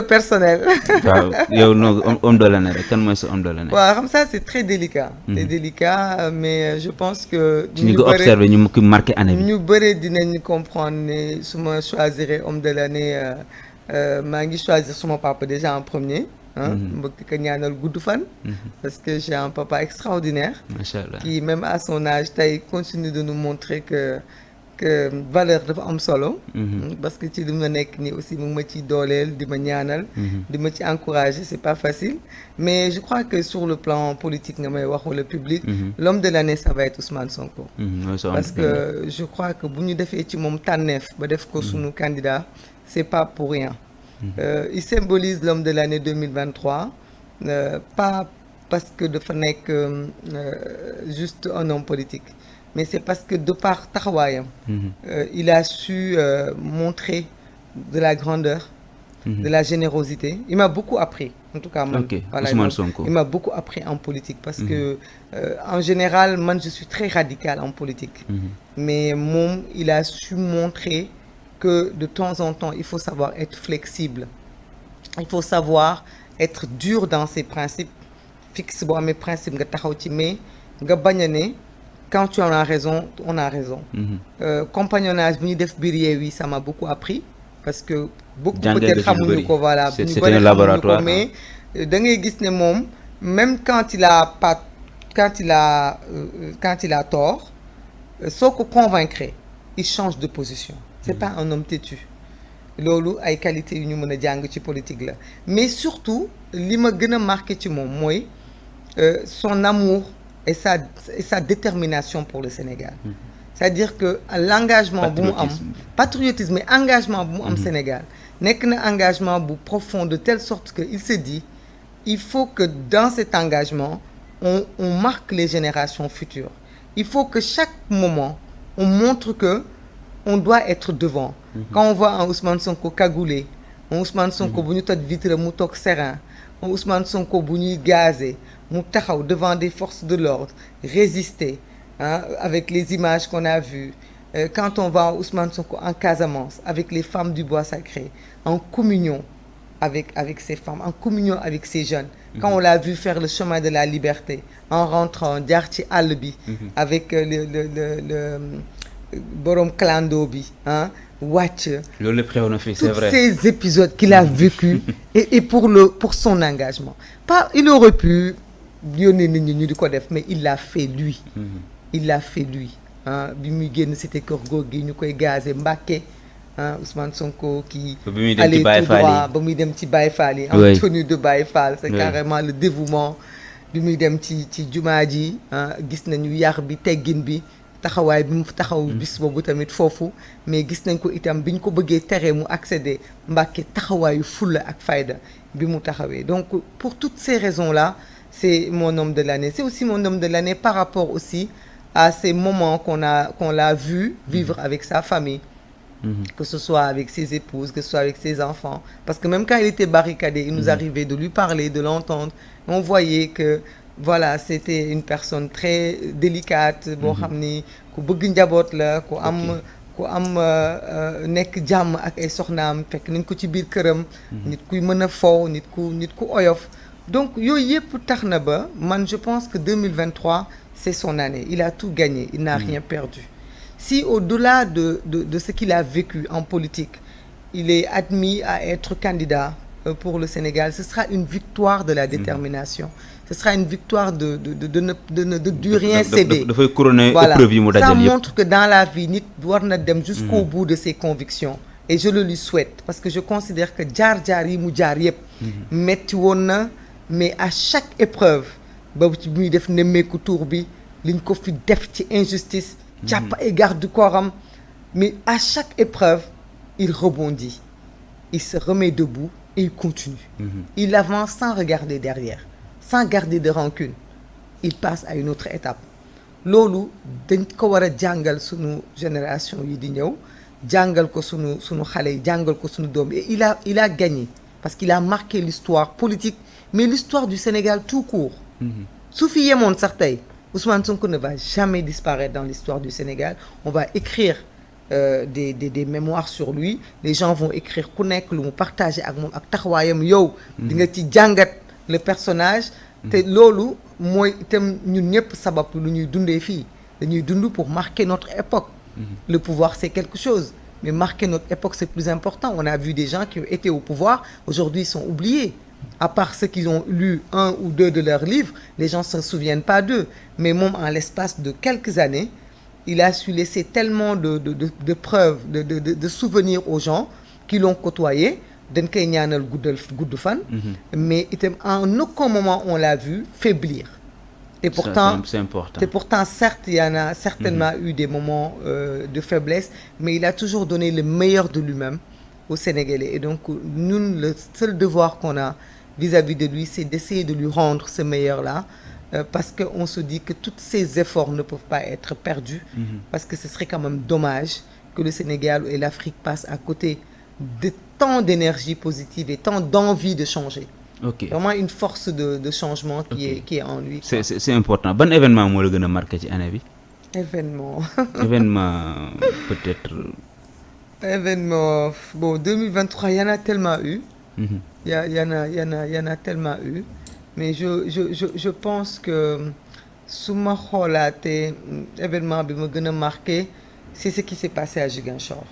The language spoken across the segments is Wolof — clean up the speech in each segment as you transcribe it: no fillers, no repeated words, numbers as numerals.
personnel. waaw yow no homme de l'année rek kan mooy sa homme de l'année. waaw xam ça c'est très délicat. C'est délicat mais je pense que. ñu ngi observé ñu ki marqué année bi. ñu bëri dinañ comprendre ne su ma choisir homme de l'année maa ngi choisir suma papa déjà en premier. mbokk ko ñaanal gudd fan. parce que j'ai un papa extraordinaire. Machallah. Qui même à son âge tey continue de nous montrer que valeur dafa am solo. parce que ci li ma nekk nii aussi mu ngi ma ciy dooleel di ma ñaanal. di ma ci encourager c'est pas facile. mais je crois que sur le plan politique nga may wax wala public. l'homme de l'année ça va être Ousmane Sonko. parce que je crois que bu ñu defee ci moom tànneef ba def ko sunu candidat c'est pas pour rien. Il symbolise l'homme de l'année 2023 pas parce que dafa nekk juste un homme politique. mais c'est parce que de par taxawaayam il a su montrer de la grandeur de la générosité il m'a beaucoup appris en tout cas man voilà, Ousmane Sonko. Il m'a beaucoup appris en politique parce que en général man je suis très radical en politique mais moom il a su montrer que de temps en temps il faut savoir être flexible il faut savoir être dur dans ses principes fixe boo amee principe nga taxaw ci mais nga bañ a ne quand tu en as raison on a raison. Compagnonnage bi ñu def biir Yewwi ça m'a beaucoup appris parce que beaucoup peut-être xamuñu ko voilà bu ñu bëri xamuñu ko mais da ngay gis ne moom même quand il a tort soo ko convaincre il change de position c'est pas un homme têtu loolu ay qualités yu ñu mën a jàng ci politique la mais surtout li ma gën a marqué ci moom mooy son amour et sa détermination pour le Sénégal. C'est-à-dire que l'engagement bu mu am patriotisme mais engagement bu mu am Sénégal nekk na engagement bu profond de telle sorte que il se dit il faut que dans cet engagement on marque les générations futures. Il faut que chaque moment on montre que on doit être devant. Quand on voit un Ousmane Sonko cagoulé, un Ousmane Sonko bu ñu toj vitre mu toog serein, un Ousmane Sonko bu ñuy gazé mu taxaw devant des forces de l'ordre résister avec les images qu'on a vues quand on va Ousmane Sonko en Casamance avec les femmes du bois sacré en communion avec ces femmes en communion avec ces jeunes quand on l'a vu faire le chemin de la liberté en rentrant jaar ci àll bi avec le borom clando bi wàcc loolu lépp xew na fi c'est vrai tous ces épisodes qu'il a vécu et pour son engagement pas il aurait pu yónnee nit ñi ñu di ko def mais il l'a fait lui il l'a fait lui bi muy génn cité kër góor gi ñu koy gazé Mbacké Ousmane Sonko qui allait tout droit ba muy dem ci Baye Fall yi en tenue de Baye Fall c'est carrément le dévouement bi muy dem ci jumaa ji gis nañu yar bi teggin bi taxawaay bi mu taxaw bis boobu tamit foofu mais gis nañ ko itam bi ñu ko bëggee tere mu accéder Mbacké taxawaayu fulla ak fayda bi mu taxawee donc pour toutes ces raisons-là c'est mon homme de l'année c'est aussi mon homme de l'année par rapport aussi à ces moments qu'on l'a vu vivre avec sa famille que ce soit avec ses épouses que ce soit avec ses enfants parce que même quand il était barricadé il nous arrivait de lui parler de l'entendre on voyait que voilà c'était une personne très délicate boo xam ni ku bëgg njaboot la ku am nekk jàmm ak ay soxnaam fekk nañ ko ci biir këram nit kuy mën a fo nit ku oyof donc yooyu yëpp tax na ba man je pense que 2023 c'est son année il a tout gagné il n'a rien perdu si au-delà de ce qu'il a vécu en politique il est admis à être candidat pour le Sénégal ce sera une victoire de la détermination ce sera une victoire de rien céder dafay couronner voilà épreuve yi mu dajal yëpp ça montre que dans la vie nit war na dem jusqu'au bout de ses convictions et je le lui souhaite parce que je considère que jaar yi mu jaar yëpp metti woon na mais à chaque épreuve ba ci muy def nemmeeku tour bi liñ ko fi def ci injustice jàpp ay garde du corps am mais à chaque épreuve il rebondit il se remet debout et il continue il avance sans regarder derrière sans garder de rancune il passe à une autre étape loolu dañ ko war a jàngal sunu génération yi di ñëw jàngal ko sunu xale yi jàngal ko sunu doom et il a gagné parce qu'il a marqué l'histoire politique mais l'histoire du Sénégal tout court su fi yemoon sax tey Ousmane Sonko ne va jamais disparaître dans l'histoire du Sénégal on va écrire des mémoires sur lui les gens vont écrire ku nekk lu mu partager ak moom ak taxawaayam yow di nga ci jàngat le personnage te loolu mooy itam ñun ñëpp sabab lu ñuy dundee fii dañuy dund pour marquer notre époque le pouvoir c'est quelque chose mais marquer notre époque c'est plus important on a vu des gens qui ont été au pouvoir aujourd'hui ils sont oubliés à part ceux qui ont lu 1 ou 2 de leurs livres les gens se souviennent pas d'eux mais moom en l'espace de quelques années il a su laisser tellement de preuves de souvenirs aux gens qui l'ont côtoyé dañ koy ñaanal gudd fan mais itam en aucun moment on l'a vu faiblir et pourtant c'est important. Et pourtant certes il y en a certainement eu des moments de faiblesse mais il a toujours donné le meilleur de lui-même aux Sénégalais et donc ñun le seul devoir qu'on a vis-à-vis de lui c'est d'essayer de lui rendre ce meilleur-là parce que on se dit que tous ces efforts ne peuvent pas être perdus parce que ce serait quand même dommage que le Sénégal et l'Afrique passent à côté de tant d'énergie positive et tant d'envie de changer. Ok Vraiment une force de changement qui est en lui. C'est important ban événement moo la gën a marqué ci année bi. Événement. Événement peut-être. Événement bon 2023 il y en a tellement eu. Il y en a tellement eu. Mais je pense que su ma xoolaatee événement bi ma gën a marqué c'est ce qui s'est passé à Ziguinchor.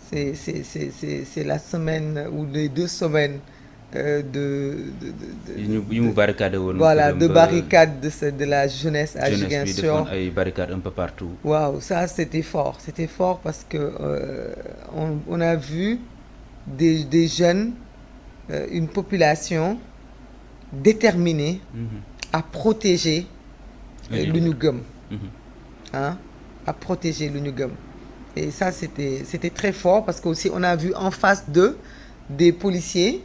C'est la semaine ou les 2 semaines yu mu barricade woon. Voilà de barricade de la jeunesse à Ziguinchor. Jeunesse bi defoon ay barricades un peu partout. Waaw ça c'était fort parce que on a vu des jeunes une population déterminée à protéger lu ñu gëm à protéger lu ñu gëm et ça c'était très fort parce que aussi on a vu en face d'eux des policiers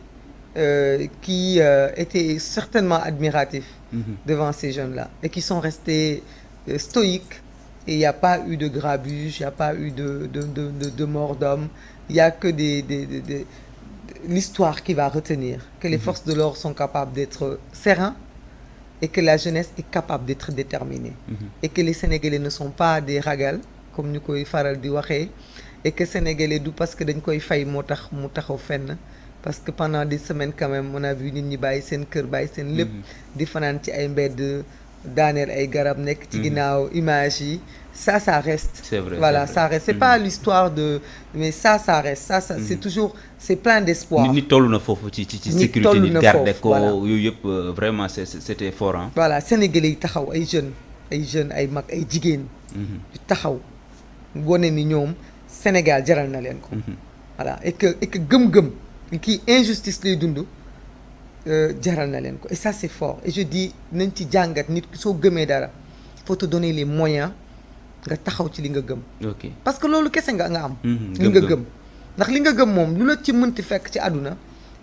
qui étaient certainement admiratifs devant ces jeunes-là et qui sont restés stoïques et il n'y a pas eu de grabuge, il n'y a pas eu de mort d'homme, il n'y a que l'histoire qui va retenir que les forces de l'ordre sont capables d'être sereins et que la jeunesse est capable d'être déterminée et que les Sénégalais ne sont pas des ragal comme ñu koy faral di waxee et que Sénégalais du parce que dañ koy fay moo tax mu taxaw fenn parce que pendant des semaines quand même on a vu nit ñi bàyyi seen kër bàyyi seen lépp di fanaan ci ay mbedd daaneel ay garab nekk ci ginnaaw image yi ça reste. C'est vrai, voilà c'est vrai. ça reste c'est pas l'histoire de mais ça reste ça c'est toujours c'est plein d'espoir. nit toll na foofu ci sécurité nit garder ko yooyu yëpp vraiment c'était fort hein. Voilà Sénégalais yi taxaw ay jeunes ay mag ay jigéen yu taxaw wone ni ñoom Sénégal jaral na leen ko voilà et que gëm-gëm kii injustice lay dund jaral na leen ko et ça c'est fort et je dis nañ ci jàngat nit soo gëmee dara faut te donner les moyens nga taxaw ci li nga gëm. ok parce que loolu kese nga am. li nga gëm ndax li nga gëm moom lu la ci mënti fekk ci àdduna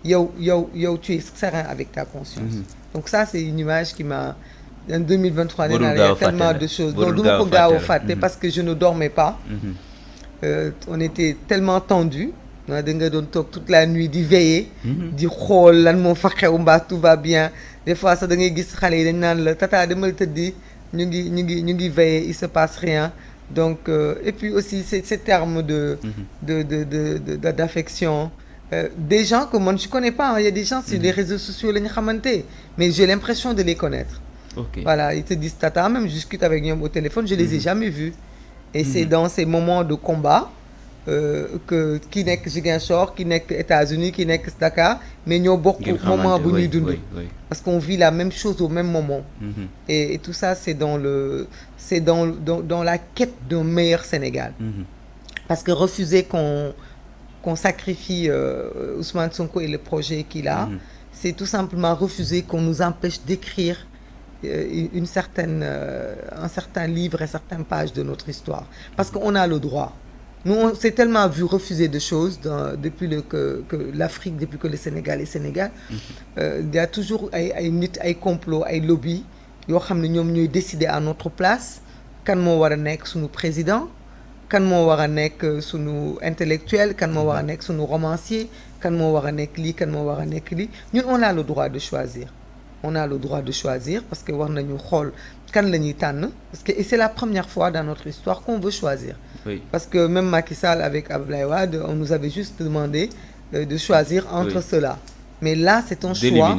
yow tu es serein avec ta conscience. donc ça c'est une image qui m'a en 2023 nee naa il y a tellement de choses donc du ma ko gaaw a fàtte parce que je ne dormais pas. On était tellement tendus. da nga doon toog toute la nuit di veiller. di xool lan moo fa xew mbaa tout va bien des fois sax da ngay gis xale yi dañ naan la tata demal tëddi ñu ngi veiller il se passe rien donc et puis aussi ces termes d'affection des gens que moi je connais pas il y a des gens sur les réseaux sociaux la ñu xamante mais j'ai l'impression de les connaître. Voilà ils te disent tata même je discute avec ñoom au téléphone je les ai jamais vus et c'est dans ces moments de combat que ki nekk Ziguinchor ki nekk États-Unis ki nekk Dakar mais ñoo bokk moment bu ñuy dund parce qu'on vit la même chose au même moment et tout ça c'est dans la quête d'un meilleur Sénégal parce que refuser qu'on sacrifie Ousmane Sonko et le projet qu'il a c'est tout simplement refuser qu'on nous empêche d'écrire un certain livre et certaines pages de notre histoire parce qu'on a le droit. Nous on s'est tellement vu refuser de choses depuis que l'Afrique depuis que le Sénégal est Sénégal il y a toujours ay nit ay complot ay lobby yoo xam ne ñoom ñooy décider à notre place kan moo war a nekk suñu président kan moo war a nekk suñu intellectuel kan moo war a nekk suñu romancier kan moo war a nekk lii kan moo war a nekk lii ñun on a le droit de choisir parce que war nañu xool kan la ñuy tànn parce que et c'est la première fois dans notre histoire qu'on veut choisir Oui. Parce que même Macky Sall avec Abdoulaye Wade, on nous avait juste demandé de choisir entre cela. Mais là, c'est un choix.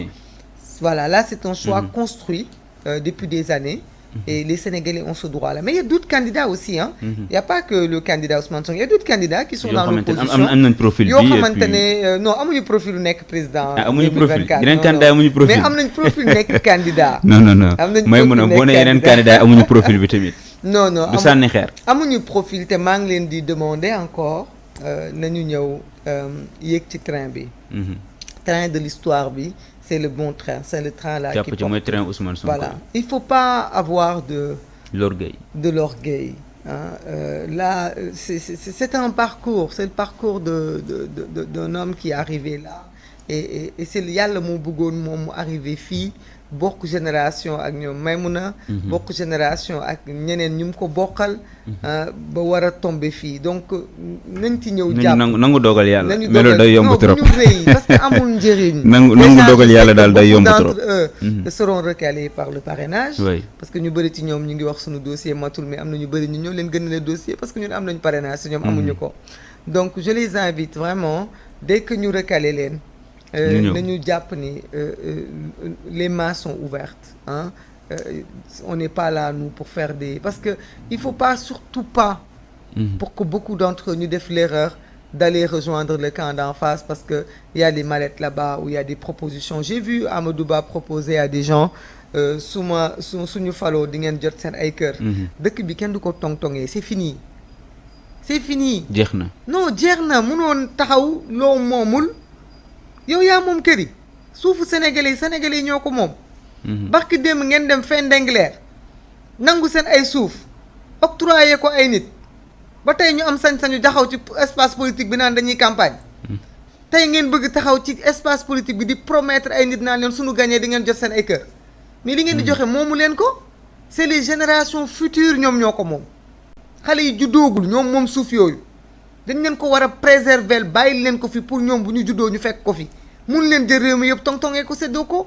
Voilà, là, c'est un choix construit depuis des années. Et les Sénégalais ont ce droit-là. Mais il y a d'autres candidats aussi. Hein. Il n'y a pas que le candidat Ousmane Sonko. Il y a d'autres candidats qui sont dans l'opposition. Am profil yoo xamante ne non amuñu profil nekk président. Amuñu profil yeneen candidat amuñu profil. Mais am nañ profil nekk candidat. non mooy mën a boo nee yeneen candidat amuñu profil bi tamit. non du sànni xeer. amuñu profil te maa ngi leen di demander encore nañu ñëw yéeg ci train bi. Train de l'histoire bi. C'est le bon train, c'est le train là qui porte. Train Ousmane Sonko. Voilà, il faut pas avoir de l'orgueil. Hein. Là, c'est un parcours, c'est le parcours d'un homme qui est arrivé là. Et c'est yàlla moo bëggoon moom mu arrivé fii bokk génération ak ñoom Maymuna bokk génération ak ñeneen ñu ko bokkal ba war a tomber fii donc nañ ci ñëw jàpp nangu dogal yàlla mais loolu day yomb trop ñu rëy parce que amul njëriñ nangu dogal yàlla daal day yomb trop eux seront recalés par le parrainage parce que ñu bëri ci ñoom ñu ngi wax suñu dossier matul mais am na ñu bëri ñu ñoo leen gën a le dossier parce que ñun am nañu parrainage si ñoom amuñu ko donc je les invite vraiment dès que ñu recaler leen nañu jàpp ni les mains sont ouvertes hein on n'est pas là nous pour faire des parce que il faut pas surtout pas pour que beaucoup d'entre eux ñu def l'erreur d'aller rejoindre le camp d'en face parce que il y a des mallettes là-bas où il y a des propositions j'ai vu Amadou Ba proposer à des gens suñu faloo di ngeen jot seen ay kër dëkk bi kenn du ko tong-tongee c'est fini jeex na non jeex na mënoon taxaw loo moomul yow yaa moom kër yi suufu sénégalais yi ñoo ko moom barki démb ngeen dem fin d'Angleterre nangu seen ay suuf octroyé ko ay nit ba tey ñu am sañ-sañu taxaw ci espace politique bi naan dañuy campagne tey ngeen bëgg taxaw ci espace politique bi di promettre ay nit naan leen suñu gagné di ngeen jot seen ay kër mais li ngeen di joxe moomu leen ko c'est les générations futures ñoom ñoo ko moom xale yi juddoogul ñoom moom suuf yooyu dañ leen ko war a préserver bàyyi leen ko fi pour ñoom bu ñu juddoo ñu fekk ko fi mun leen jël réew mi yëpp tong-tongee ko séddoo ko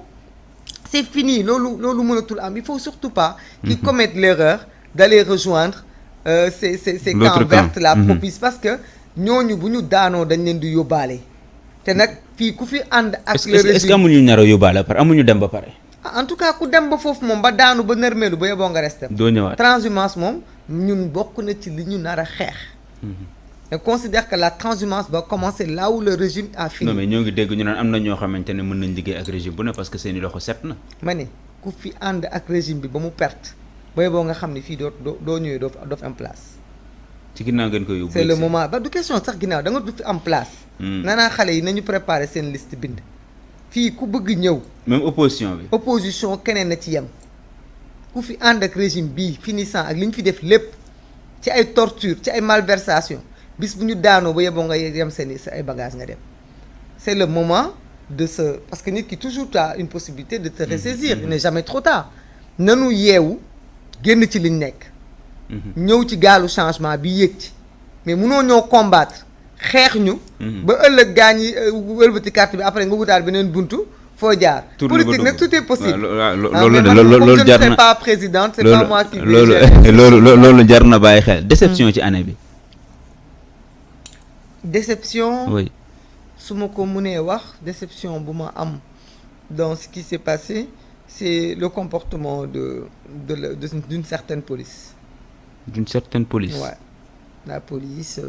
c'est fini loolu mënatul am il faut surtout pas qu'ils commettent l'erreur d'aller rejoindre ces camps verts là propice parce que ñooñu bu ñu daanoo dañ leen di yóbbaale te nag fii ku fi ànd ak le régime est-ce que amuñu nar a yóbbaale pare amuñu dem ba pare en tout cas ku dem ba foofu moom ba daanu ba nërmeelu ba yeboo nga resté doo ñëwaat transhumance moom ñun bokk na ci li ñu nar a xeex on considère que la transhumance va commencer là où le régime a fini. non mais ñoo ngi dégg ñu naan am na ñoo xamante ne mën nañ liggéey ak régime bu ne parce que seeni loxo set na. ma ne ku fi ànd ak régime bi ba mu perte booy boo nga xam ne fii doo ñëwee doo fi am place. ci ginnaaw ngeen koy yóbbu. c'est le moment ba du question sax ginnaaw da nga du fi am place. nanaa xale yi nañu préparer seen liste bind. fii ku bëgg ñëw. même opposition bi. opposition keneen na ci yem ku fi ànd ak régime bii finissant ak li ñu fi def lépp ci ay torture ci ay malversation bis bu ñu daanoo ba yeboo nga yem sa ay bagages nga dem c'est le moment de se parce que nit ki toujours tu as une possibilité de te ressaisir il n'est jamais trop tard nanu yeewu génn ci liñ nekk ñëw ci gaalu changement bi yéeg ci mais munoo ñoo combattre xeex ñu ba ëllëg gaañ yi wëlbati carte bi après nga wutaat beneen buntu foo jaar politique nag tout est possible loolu jar na c'est pas présidente c'est pas moi qui loolu jar na bàyyi xel déception ci année bi déception oui su ma ko mënee wax déception bu ma am dans ce qui s'est passé c'est le comportement d'une certaine police ouais la police